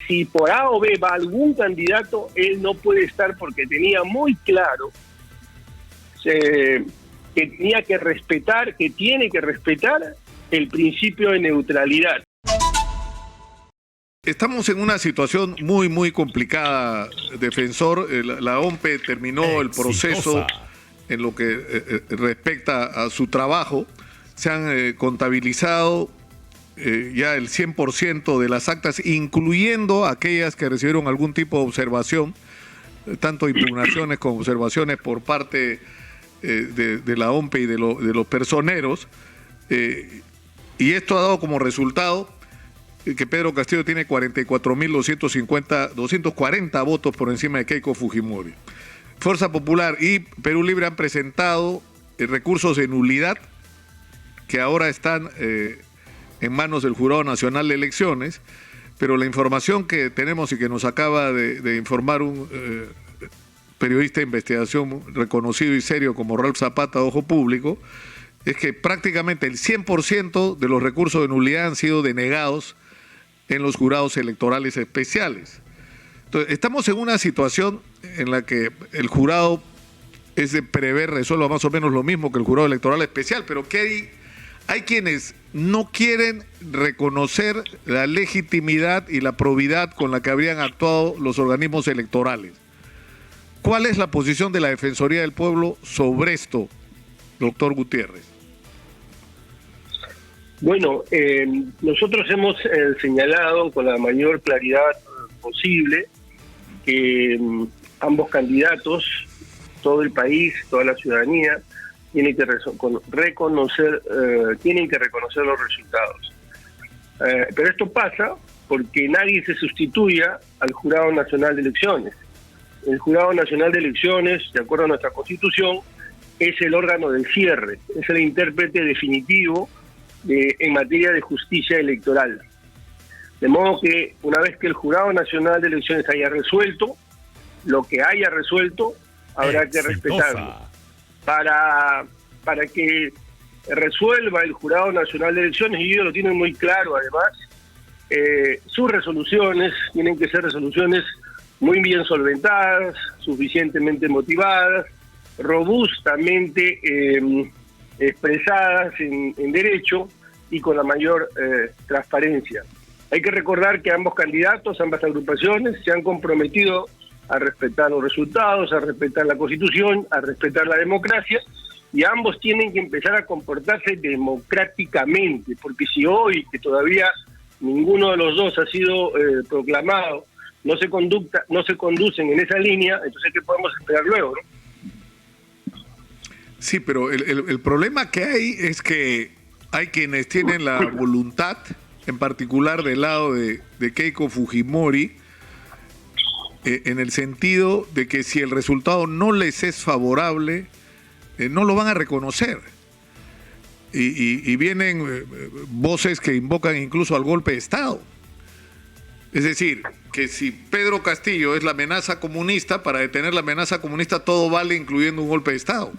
si por A o B va algún candidato, él no puede estar porque tenía muy claro que tenía que respetar, que tiene que respetar el principio de neutralidad. Estamos en una situación muy, muy complicada, defensor. La OMPE terminó el proceso en lo que respecta a su trabajo. Se han contabilizado ya el 100% de las actas, incluyendo aquellas que recibieron algún tipo de observación, tanto impugnaciones como observaciones por parte de la OMPE y de los personeros. Y esto ha dado como resultado que Pedro Castillo tiene 44.240 votos por encima de Keiko Fujimori. Fuerza Popular y Perú Libre han presentado recursos de nulidad que ahora están en manos del Jurado Nacional de Elecciones, pero la información que tenemos y que nos acaba de informar un periodista de investigación reconocido y serio como Ralph Zapata de Ojo Público, es que prácticamente el 100% de los recursos de nulidad han sido denegados en los jurados electorales especiales. Entonces, estamos en una situación en la que el jurado es de prever resuelva más o menos lo mismo que el jurado electoral especial, pero que hay quienes no quieren reconocer la legitimidad y la probidad con la que habrían actuado los organismos electorales. ¿Cuál es la posición de la Defensoría del Pueblo sobre esto, doctor Gutiérrez? Bueno, nosotros hemos señalado con la mayor claridad posible que ambos candidatos, todo el país, toda la ciudadanía, tienen que reconocer los resultados. Pero esto pasa porque nadie se sustituya al Jurado Nacional de Elecciones. El Jurado Nacional de Elecciones, de acuerdo a nuestra Constitución, es el órgano del cierre, es el intérprete definitivo en materia de justicia electoral. De modo que una vez que el Jurado Nacional de Elecciones haya resuelto, lo que haya resuelto, habrá que respetarlo. Para que resuelva el Jurado Nacional de Elecciones, y ellos lo tienen muy claro además, sus resoluciones tienen que ser resoluciones muy bien solventadas, suficientemente motivadas, robustamente expresadas en derecho y con la mayor transparencia. Hay que recordar que ambos candidatos, ambas agrupaciones, se han comprometido a respetar los resultados, a respetar la Constitución, a respetar la democracia, y ambos tienen que empezar a comportarse democráticamente, porque si hoy, que todavía ninguno de los dos ha sido proclamado, no se conducen en esa línea, entonces ¿qué podemos esperar luego, no? Sí, pero el problema que hay es que hay quienes tienen la voluntad, en particular del lado de Keiko Fujimori, en el sentido de que si el resultado no les es favorable, no lo van a reconocer. Y vienen voces que invocan incluso al golpe de Estado. Es decir, que si Pedro Castillo es la amenaza comunista, para detener la amenaza comunista todo vale, incluyendo un golpe de Estado.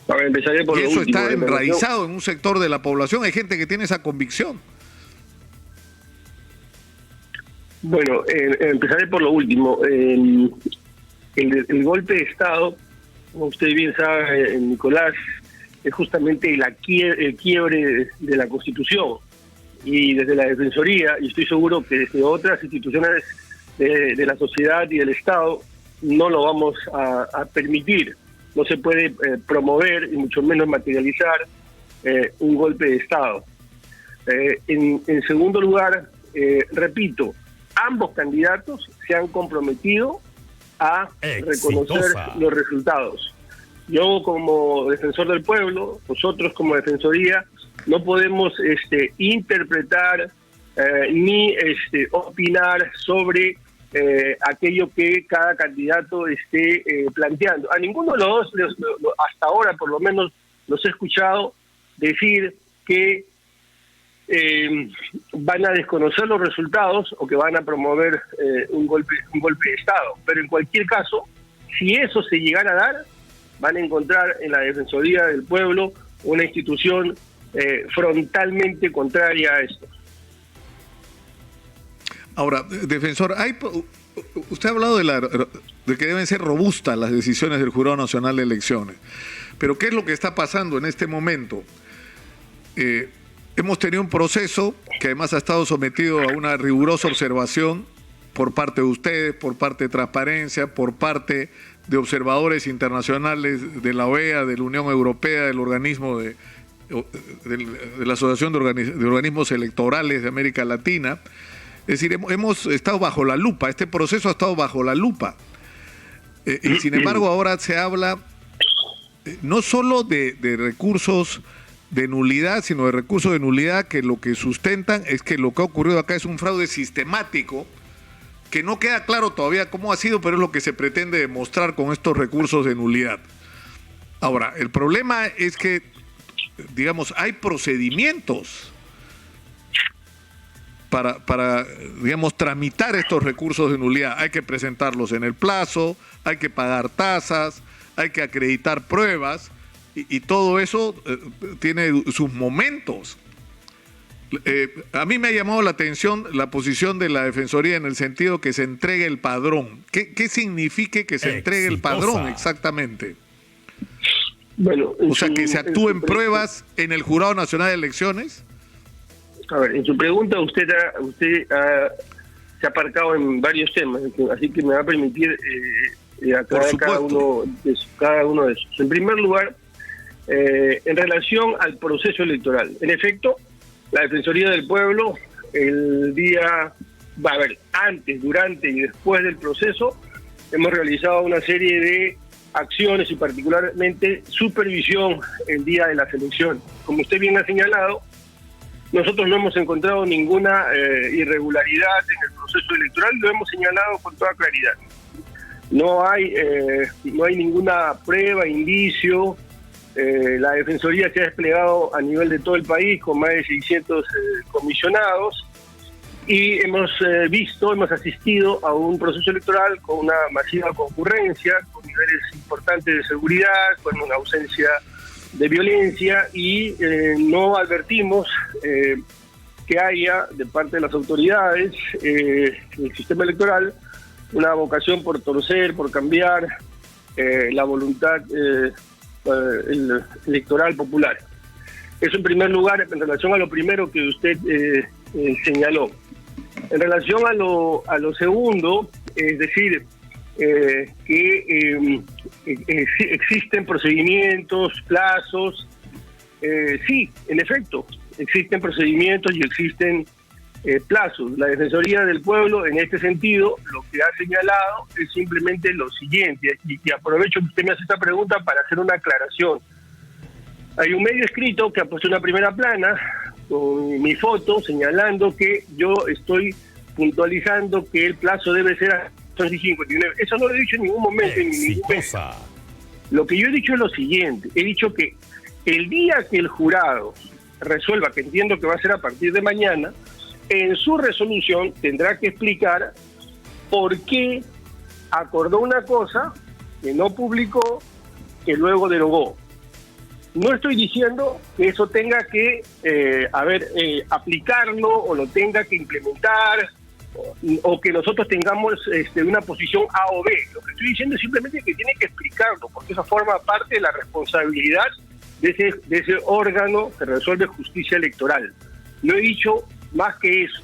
Empezaré por y eso último, está enraizado en un sector de la población. Hay gente que tiene esa convicción. Bueno, empezaré por lo último. El golpe de Estado, como usted bien sabe, Nicolás, es justamente el quiebre de la Constitución. Y desde la Defensoría, y estoy seguro que desde otras instituciones de la sociedad y del Estado, no lo vamos a permitir. No se puede promover y mucho menos materializar un golpe de Estado. En segundo lugar, repito, ambos candidatos se han comprometido a reconocer los resultados. Yo como defensor del pueblo, nosotros como Defensoría, no podemos interpretar ni opinar sobre aquello que cada candidato esté planteando. A ninguno de los dos, hasta ahora por lo menos, los he escuchado decir que van a desconocer los resultados o que van a promover un golpe de Estado. Pero en cualquier caso, si eso se llegara a dar, van a encontrar en la Defensoría del Pueblo una institución frontalmente contraria a esto. Ahora, defensor, usted ha hablado de que deben ser robustas las decisiones del Jurado Nacional de Elecciones, pero ¿qué es lo que está pasando en este momento? Hemos tenido un proceso que además ha estado sometido a una rigurosa observación por parte de ustedes, por parte de Transparencia, por parte de observadores internacionales de la OEA, de la Unión Europea, del organismo de la Asociación de Organismos Electorales de América Latina. Es decir, hemos estado bajo la lupa, este proceso ha estado bajo la lupa. Y sin embargo ahora se habla no solo de recursos de nulidad, sino de recursos de nulidad que lo que sustentan es que lo que ha ocurrido acá es un fraude sistemático, que no queda claro todavía cómo ha sido, pero es lo que se pretende demostrar con estos recursos de nulidad. Ahora, el problema es que, digamos, hay procedimientos para digamos, tramitar estos recursos de nulidad. Hay que presentarlos en el plazo, hay que pagar tasas, hay que acreditar pruebas, y todo eso tiene sus momentos. A mí me ha llamado la atención la posición de la Defensoría en el sentido que se entregue el padrón. ¿Qué significa que se entregue el padrón exactamente? Bueno, o sea, que se actúen pruebas en el Jurado Nacional de Elecciones. A ver, en su pregunta usted se ha aparcado en varios temas, así que me va a permitir aclarar cada uno de esos. En primer lugar, en relación al proceso electoral. En efecto, la Defensoría del Pueblo, antes, durante y después del proceso, hemos realizado una serie de acciones y particularmente supervisión el día de las elecciones. Como usted bien ha señalado, nosotros no hemos encontrado ninguna irregularidad en el proceso electoral, lo hemos señalado con toda claridad. No hay ninguna prueba, indicio. La Defensoría se ha desplegado a nivel de todo el país con más de 600 comisionados y hemos asistido a un proceso electoral con una masiva concurrencia, con niveles importantes de seguridad, con una ausencia de violencia y no advertimos que haya de parte de las autoridades el sistema electoral una vocación por torcer, por cambiar la voluntad electoral popular. Eso en primer lugar en relación a lo primero que usted señaló. En relación a lo segundo, es decir, que existen procedimientos, plazos, sí, en efecto, existen procedimientos y existen plazos. La Defensoría del Pueblo, en este sentido, lo que ha señalado es simplemente lo siguiente, y aprovecho que usted me hace esta pregunta para hacer una aclaración. Hay un medio escrito que ha puesto una primera plana con mi foto señalando que yo estoy puntualizando que el plazo debe ser a 59. Eso no lo he dicho en ningún momento, en ningún momento. Lo que yo he dicho es lo siguiente, he dicho que el día que el jurado resuelva, que entiendo que va a ser a partir de mañana, en su resolución tendrá que explicar por qué acordó una cosa que no publicó, que luego derogó. No estoy diciendo que eso tenga que aplicarlo o lo tenga que implementar o que nosotros tengamos una posición A o B. Lo que estoy diciendo es simplemente que tiene que explicarlo, porque eso forma parte de la responsabilidad de ese órgano que resuelve justicia electoral. No he dicho más que eso.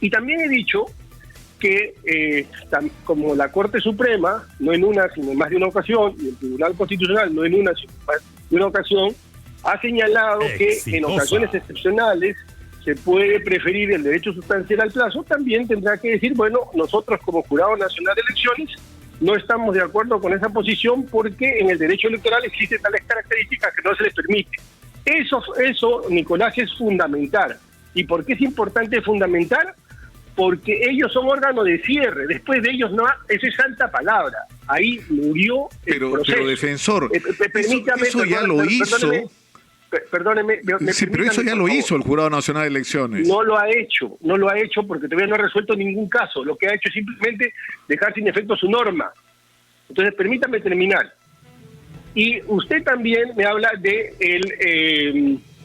Y también he dicho que como la Corte Suprema, no en una sino en más de una ocasión, y el Tribunal Constitucional no en una sino en más de una ocasión, ha señalado que en ocasiones excepcionales se puede preferir el derecho sustancial al plazo, también tendrá que decir, bueno, nosotros como Jurado Nacional de Elecciones no estamos de acuerdo con esa posición porque en el derecho electoral existen tales características que no se les permite. Eso, Nicolás, es fundamental. ¿Y por qué es importante fundamental? Porque ellos son órganos de cierre, después de ellos no, eso es santa palabra, ahí murió el proceso. Pero defensor, permítame, eso ya lo hizo. Perdóneme, sí, pero eso ya lo hizo el Jurado Nacional de Elecciones. No lo ha hecho porque todavía no ha resuelto ningún caso. Lo que ha hecho es simplemente dejar sin efecto su norma. Entonces, permítame terminar. Y usted también me habla de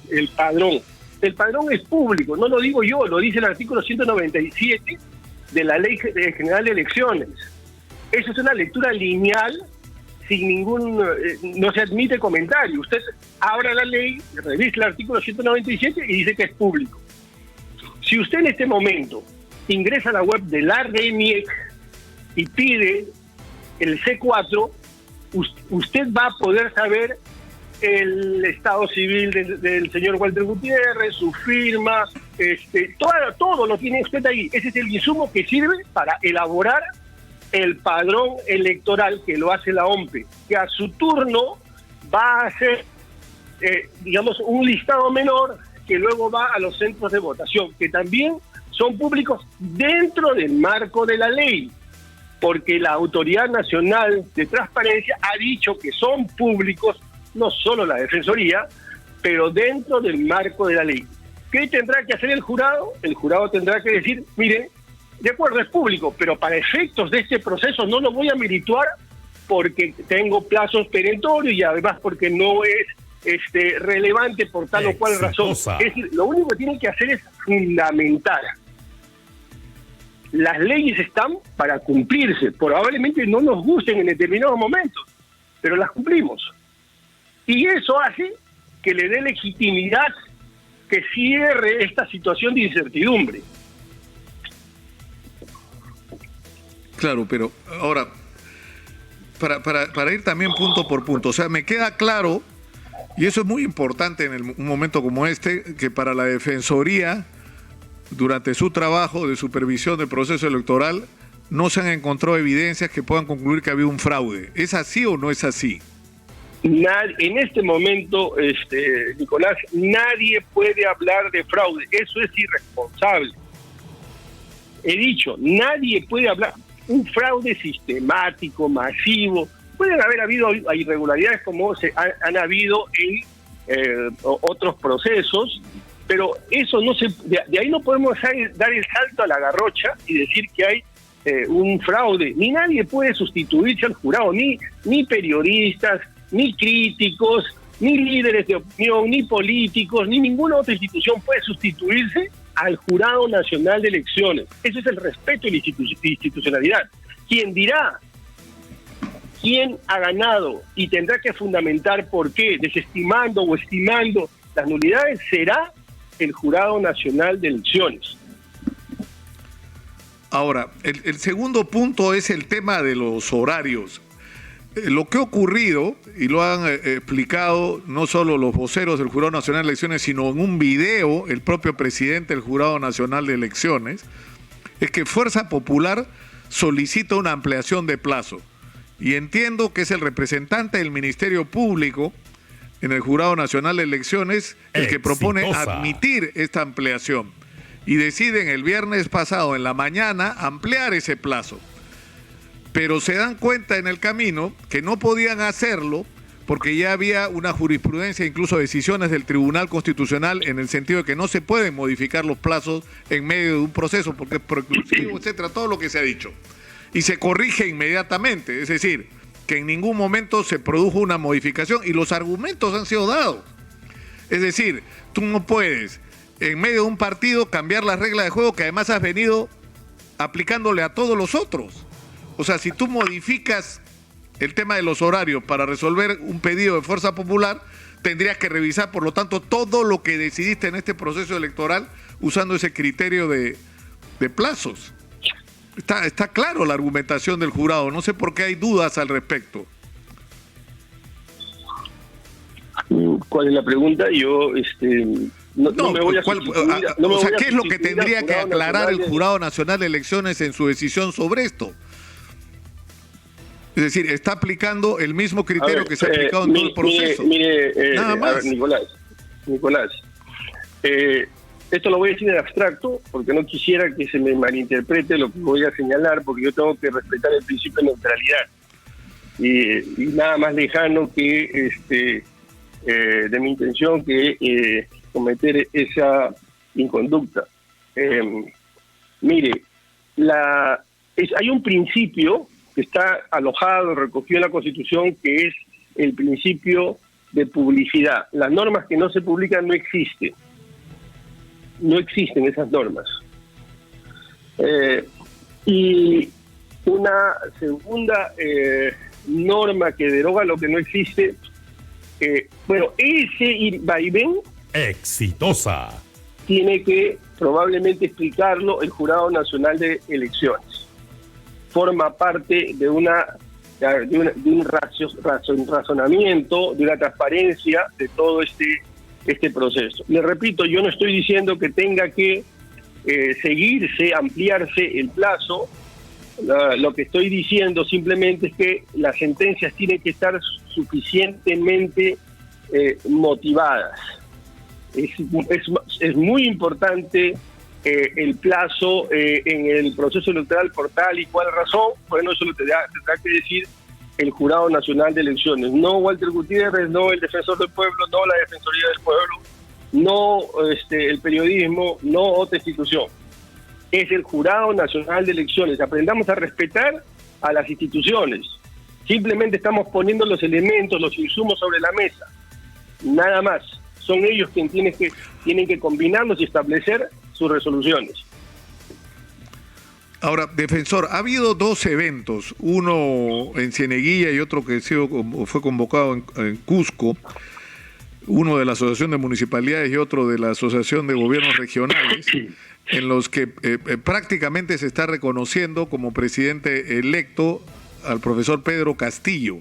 el padrón. El padrón es público, no lo digo yo, lo dice el artículo 197 de la Ley General de Elecciones. Eso es una lectura lineal, sin ningún, no se admite comentario. Usted abra la ley, revisa el artículo 197 y dice que es público. Si usted en este momento ingresa a la web de la RENIEC y pide el C4, usted va a poder saber el estado civil del señor Walter Gutiérrez, su firma, todo lo tiene usted ahí. Ese es el insumo que sirve para elaborar el padrón electoral que lo hace la OMPE, que a su turno va a hacer, digamos, un listado menor que luego va a los centros de votación, que también son públicos dentro del marco de la ley, porque la Autoridad Nacional de Transparencia ha dicho que son públicos, no solo la Defensoría, pero dentro del marco de la ley. ¿Qué tendrá que hacer el jurado? El jurado tendrá que decir, miren, de acuerdo, es público, pero para efectos de este proceso no lo voy a merituar porque tengo plazos perentorios y además porque no es relevante por tal o cual razón. Es decir, lo único que tienen que hacer es fundamentar. Las leyes están para cumplirse, probablemente no nos gusten en determinados momentos, pero las cumplimos. Y eso hace que le dé legitimidad, que cierre esta situación de incertidumbre. Claro, pero ahora, para ir también punto por punto, o sea, me queda claro, y eso es muy importante en un momento como este, que para la Defensoría, durante su trabajo de supervisión del proceso electoral, no se han encontrado evidencias que puedan concluir que había un fraude. ¿Es así o no es así? En este momento, Nicolás, nadie puede hablar de fraude. Eso es irresponsable. He dicho, nadie puede hablar un fraude sistemático, masivo. Pueden haber habido irregularidades como han habido en otros procesos, pero eso no se, de ahí no podemos dar el salto a la garrocha y decir que hay un fraude. Ni nadie puede sustituirse al jurado, ni periodistas, ni críticos, ni líderes de opinión, ni políticos, ni ninguna otra institución puede sustituirse al Jurado Nacional de Elecciones. Ese es el respeto y la institucionalidad. Quien dirá quién ha ganado y tendrá que fundamentar por qué, desestimando o estimando las nulidades, será el Jurado Nacional de Elecciones. Ahora, el segundo punto es el tema de los horarios. Lo que ha ocurrido, y lo han explicado no solo los voceros del Jurado Nacional de Elecciones, sino en un video el propio presidente del Jurado Nacional de Elecciones, es que Fuerza Popular solicita una ampliación de plazo. Y entiendo que es el representante del Ministerio Público en el Jurado Nacional de Elecciones el que propone admitir esta ampliación. Y deciden el viernes pasado en la mañana ampliar ese plazo. Pero se dan cuenta en el camino que no podían hacerlo porque ya había una jurisprudencia, incluso decisiones del Tribunal Constitucional en el sentido de que no se pueden modificar los plazos en medio de un proceso porque es preclusivo, etcétera, todo lo que se ha dicho. Y se corrige inmediatamente, es decir, que en ningún momento se produjo una modificación y los argumentos han sido dados. Es decir, tú no puedes en medio de un partido cambiar las reglas de juego que además has venido aplicándole a todos los otros. O sea, si tú modificas el tema de los horarios para resolver un pedido de Fuerza Popular, tendrías que revisar, por lo tanto, todo lo que decidiste en este proceso electoral usando ese criterio de plazos. Está claro la argumentación del jurado, no sé por qué hay dudas al respecto. ¿Cuál es la pregunta? Yo no me voy a ¿qué es lo que tendría que aclarar el Jurado Nacional de Elecciones en su decisión sobre esto? Es decir, está aplicando el mismo criterio que se ha aplicado en todo el proceso. Nada más. A ver, Nicolás, esto lo voy a decir en abstracto porque no quisiera que se me malinterprete lo que voy a señalar, porque yo tengo que respetar el principio de neutralidad. Y nada más lejano que de mi intención que cometer esa inconducta. Hay un principio que está alojado, recogido en la Constitución, que es el principio de publicidad. Las normas que no se publican no existen. no existen esas normas. Y una segunda norma que deroga lo que no existe, ese vaivén exitosa tiene que probablemente explicarlo el Jurado Nacional de Elecciones. Forma parte de un razonamiento, de una transparencia de todo este proceso. Le repito, yo no estoy diciendo que tenga que ampliarse el plazo. Lo que estoy diciendo simplemente es que las sentencias tienen que estar suficientemente motivadas. Es muy importante el plazo en el proceso electoral por tal y cual razón. Bueno, eso lo tendrá que decir el Jurado Nacional de Elecciones, no Walter Gutiérrez, no el Defensor del Pueblo, no la Defensoría del Pueblo, no el periodismo, no otra institución. Es el Jurado Nacional de Elecciones. Aprendamos a respetar a las instituciones. Simplemente estamos poniendo los elementos, los insumos sobre la mesa. Nada más. Son ellos quienes tienen que combinarlos y establecer sus resoluciones. Ahora, defensor, ha habido dos eventos, uno en Cieneguilla y otro que fue convocado en Cusco, uno de la Asociación de Municipalidades y otro de la Asociación de Gobiernos Regionales, en los que prácticamente se está reconociendo como presidente electo al profesor Pedro Castillo.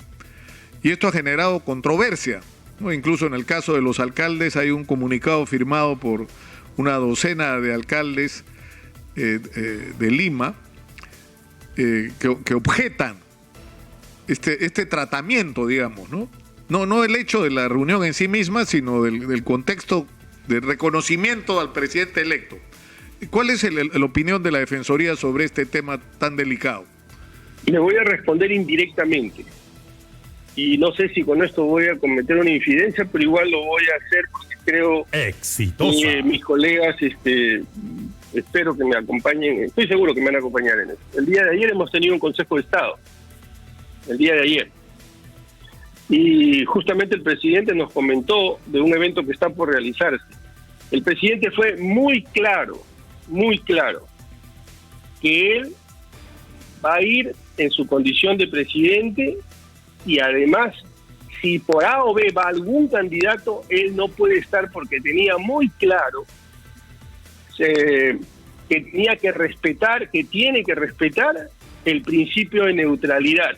Y esto ha generado controversia, ¿no? Incluso en el caso de los alcaldes hay un comunicado firmado por una docena de alcaldes de Lima que objetan este tratamiento, digamos, ¿no? No el hecho de la reunión en sí misma, sino del contexto de reconocimiento al presidente electo. ¿Cuál es la opinión de la Defensoría sobre este tema tan delicado? Le voy a responder indirectamente. Y no sé si con esto voy a cometer una infidencia, pero igual lo voy a hacer porque creo que mis colegas, espero que me acompañen, estoy seguro que me van a acompañar en eso. El día de ayer hemos tenido un Consejo de Estado, el día de ayer. Y justamente el presidente nos comentó de un evento que está por realizarse. El presidente fue muy claro, que él va a ir en su condición de presidente y además, si por A o B va algún candidato, él no puede estar porque tenía muy claro que tiene que respetar el principio de neutralidad.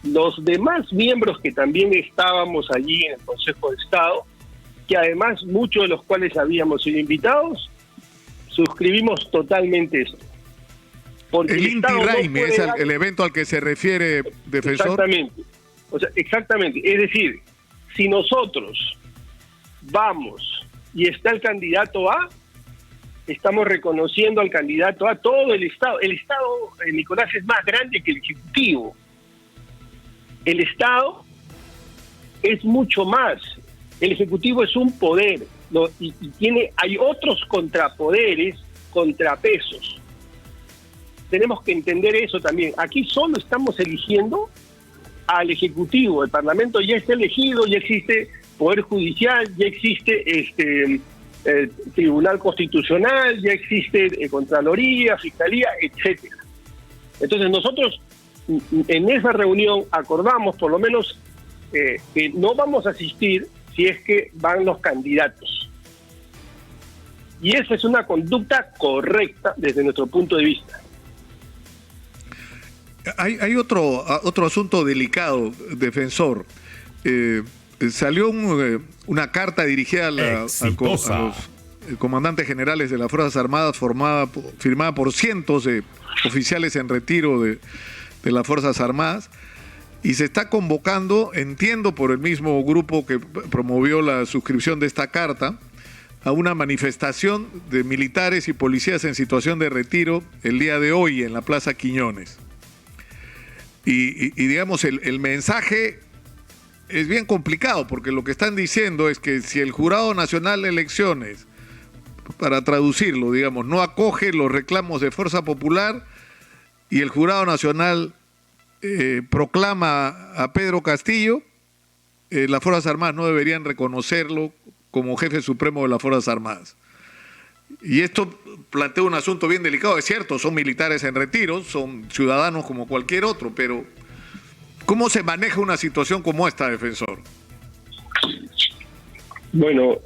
Los demás miembros que también estábamos allí en el Consejo de Estado, que además muchos de los cuales habíamos sido invitados, suscribimos totalmente esto. Porque el Inti Raymi es el evento al que se refiere, defensor. Exactamente. Es decir, si nosotros vamos y está el candidato A, estamos reconociendo al candidato A todo el Estado. El Estado, Nicolás, es más grande que el Ejecutivo. El Estado es mucho más. El Ejecutivo es un poder, ¿no? y hay otros contrapoderes, contrapesos. Tenemos que entender eso también. Aquí solo estamos eligiendo al Ejecutivo. El Parlamento ya está elegido, ya existe Poder Judicial, ya existe Tribunal Constitucional, ya existe Contraloría, Fiscalía, etcétera. Entonces nosotros en esa reunión acordamos por lo menos que no vamos a asistir si es que van los candidatos. Y esa es una conducta correcta desde nuestro punto de vista. Hay otro asunto delicado, defensor. Salió una carta dirigida a los comandantes generales de las Fuerzas Armadas, firmada por cientos de oficiales en retiro de las Fuerzas Armadas, y se está convocando, entiendo por el mismo grupo que promovió la suscripción de esta carta, a una manifestación de militares y policías en situación de retiro el día de hoy en la Plaza Quiñones. Y digamos, el mensaje es bien complicado, porque lo que están diciendo es que si el Jurado Nacional de Elecciones, para traducirlo, digamos, no acoge los reclamos de Fuerza Popular y el Jurado Nacional proclama a Pedro Castillo, las Fuerzas Armadas no deberían reconocerlo como jefe supremo de las Fuerzas Armadas. Y esto plantea un asunto bien delicado. Es cierto, son militares en retiro, son ciudadanos como cualquier otro, pero ¿cómo se maneja una situación como esta, defensor? Bueno,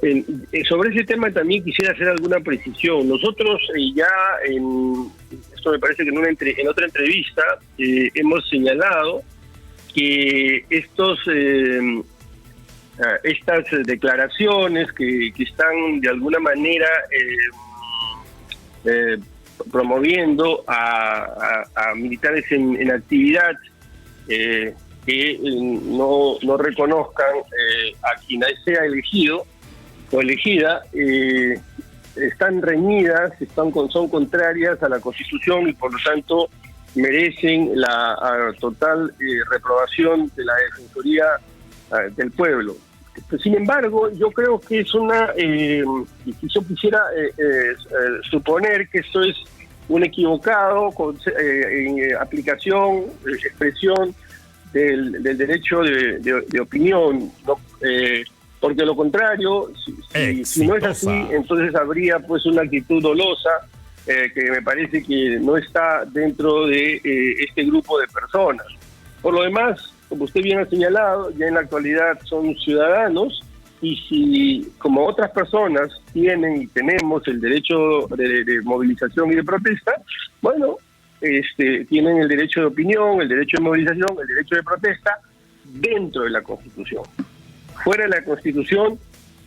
sobre ese tema también quisiera hacer alguna precisión. Nosotros esto me parece que en otra entrevista hemos señalado que estas declaraciones que están de alguna manera promoviendo a militares en actividad que no reconozcan a quien sea elegido o elegida, están reñidas, son contrarias a la Constitución y por lo tanto merecen la total reprobación de la Defensoría del Pueblo. Sin embargo, yo creo que es yo quisiera suponer que esto es un equivocado aplicación, expresión del derecho de opinión, ¿no? Porque lo contrario, si no es así, entonces habría pues una actitud dolosa que me parece que no está dentro de este grupo de personas. Por lo demás, como usted bien ha señalado, ya en la actualidad son ciudadanos y si como otras personas tienen y tenemos el derecho de movilización y de protesta, bueno, tienen el derecho de opinión, el derecho de movilización, el derecho de protesta dentro de la Constitución. Fuera de la Constitución,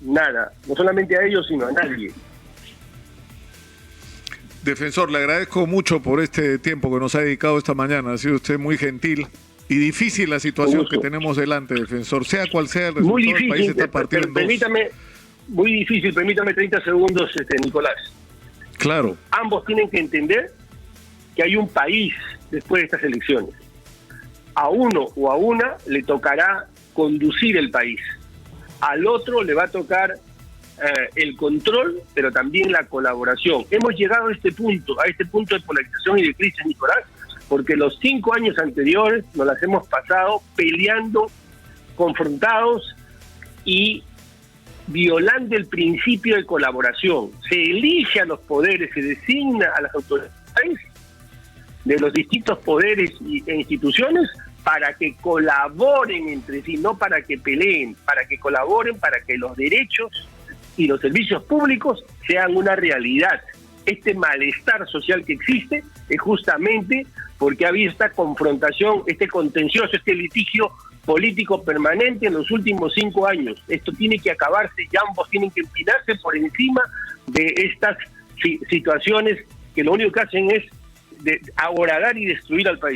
nada, no solamente a ellos, sino a nadie. Defensor, le agradezco mucho por este tiempo que nos ha dedicado esta mañana. Ha sido usted muy gentil y difícil la situación que tenemos delante, defensor. Sea cual sea el resultado, muy difícil, el país está partido en dos. Muy difícil, permítame 30 segundos, Nicolás. Claro. Ambos tienen que entender que hay un país después de estas elecciones. A uno o a una le tocará conducir el país. Al otro le va a tocar el control, pero también la colaboración. Hemos llegado a este punto de polarización y de crisis, Nicolás, porque los 5 años anteriores nos las hemos pasado peleando, confrontados y violando el principio de colaboración. Se elige a los poderes, se designa a las autoridades de los distintos poderes e instituciones para que colaboren entre sí, no para que peleen, para que colaboren, para que los derechos y los servicios públicos sean una realidad. Este malestar social que existe es justamente porque ha habido esta confrontación, este contencioso, este litigio político permanente en los últimos 5 años. Esto tiene que acabarse y ambos tienen que empinarse por encima de estas situaciones que lo único que hacen es ahoradar y destruir al país.